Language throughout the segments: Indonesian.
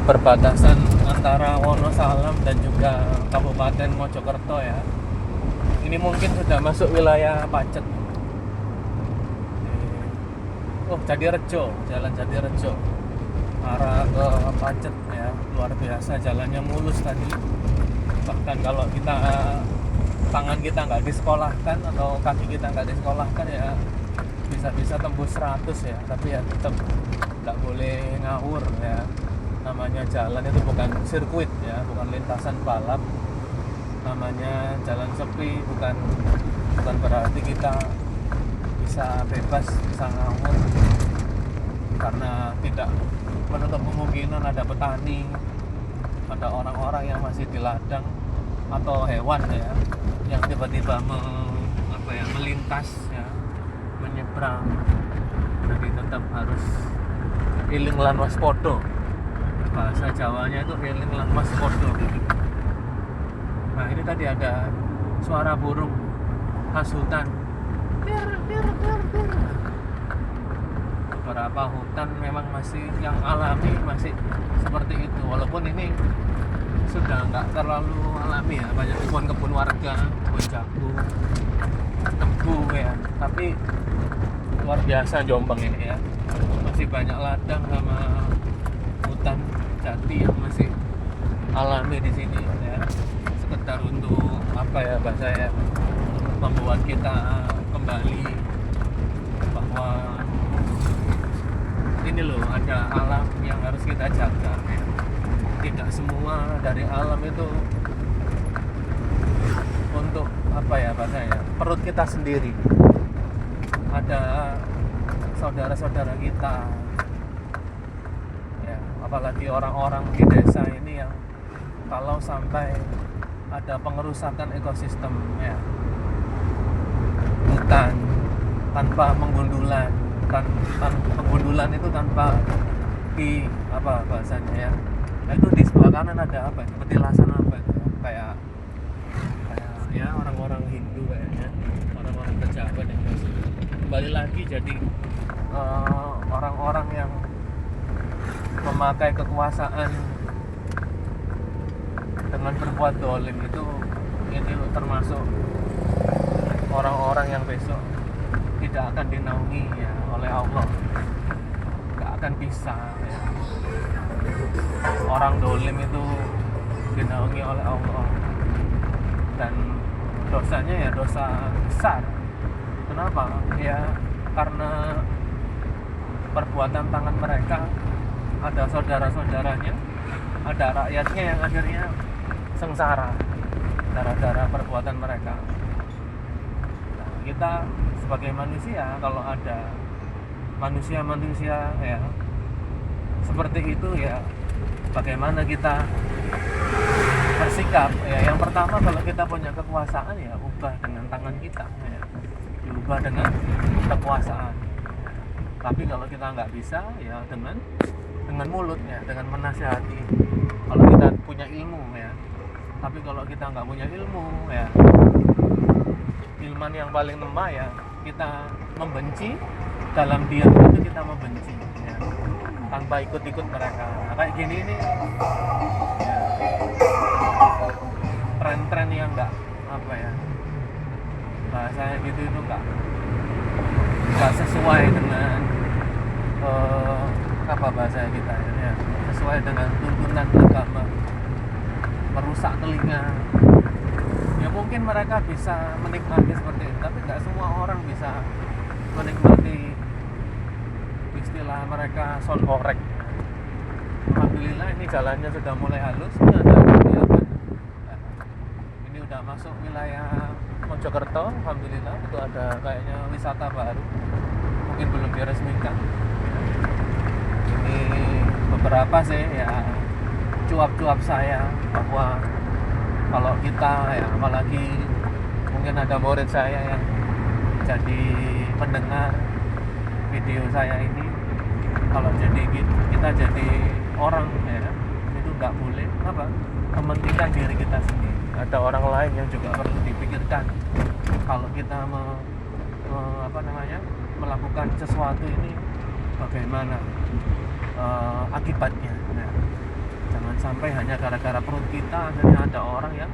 perbatasan antara Wonosalam dan juga Kabupaten Mojokerto ya. Ini mungkin sudah masuk wilayah Pacet. Oh, Jatirejo, Jalan Jatirejo, arah ke Pacet ya. Luar biasa, jalannya mulus tadi. Bahkan kalau kita tangan kita nggak disekolahkan atau kaki kita nggak disekolahkan ya bisa tembus 100 ya. Tapi ya tetap nggak boleh ngawur ya. Namanya jalan itu bukan sirkuit ya, bukan lintasan balap. Namanya jalan sepi, bukan berarti kita bisa bebas, bisa ngawur, karena tidak menutup kemungkinan ada petani, ada orang-orang yang masih di ladang, atau hewan ya yang tiba-tiba melintas ya, menyeberang. Jadi tetap harus iling lan waspada. Bahasa Jawanya itu iling lan waspada. Nah, ini tadi ada suara burung khas hutan. Beberapa hutan memang masih yang alami, masih seperti itu. Walaupun ini sudah nggak terlalu alami ya, banyak kebun-kebun warga, kebun jagung, tebu ya. Tapi luar biasa Jombang ini ya, masih banyak ladang sama hutan jati yang masih alami di sini ya. Sekedar untuk bahasanya membuat kita kembali bahwa ini loh, ada alam yang harus kita jaga ya. Tidak semua dari alam itu untuk bahasanya perut kita sendiri. Ada saudara-saudara kita ya, apalagi orang-orang di desa ini yang kalau sampai ada pengerusakan ekosistem ya, hutan tanpa penggundulan, penggundulan itu tanpa bahasanya ya. Nah, itu di sebelah kanan ada petilasan kayak ya orang-orang Hindu kayaknya, orang-orang pejabat yang kembali lagi jadi orang-orang yang memakai kekuasaan dengan berbuat dolim itu. Ini termasuk orang-orang yang besok tidak akan dinaungi ya oleh Allah, nggak akan bisa ya. Orang dolim itu dinaungi oleh Allah, dan dosanya ya dosa besar. Kenapa? Ya karena perbuatan tangan mereka, ada saudara-saudaranya, ada rakyatnya yang akhirnya sengsara gara-gara perbuatan mereka. Nah, kita sebagai manusia, kalau ada manusia-manusia ya seperti itu ya, bagaimana kita bersikap ya. Yang pertama, kalau kita punya kekuasaan ya ubah dengan tangan kita ya, diubah dengan kekuasaan. Tapi kalau kita nggak bisa ya dengan mulut ya, dengan menasihati. Kalau kita punya ilmu ya. Tapi kalau kita nggak punya ilmu ya, ilman yang paling lemah ya, kita membenci, dalam diam itu kita membenci ya, tanpa ikut-ikut mereka. Nah, kayak gini ini ya, tren-tren yang nggak bahasanya gitu, itu nggak sesuai dengan bahasanya kita ya, sesuai dengan tuntunan agama, merusak telinga. Ya mungkin mereka bisa menikmati seperti itu, tapi nggak semua orang bisa menikmati istilah mereka sound horek. Alhamdulillah ini jalannya sudah mulai halus, ini ada kegiatan. Ini udah masuk wilayah Mojokerto, alhamdulillah. Itu ada kayaknya wisata baru, mungkin belum diresmikan. Ini beberapa sih ya cuap-cuap saya bahwa kalau kita ya, apalagi mungkin ada murid saya yang jadi pendengar video saya ini, kalau kita jadi orang ya, itu nggak boleh mementingkan diri kita sendiri. Ada orang lain yang juga perlu dipikirkan. Kalau kita melakukan sesuatu ini, bagaimana akibatnya. Nah, sampai hanya gara-gara perut kita akhirnya ada orang yang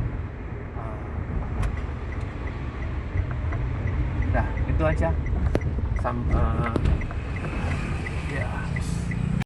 udah itu aja. Ya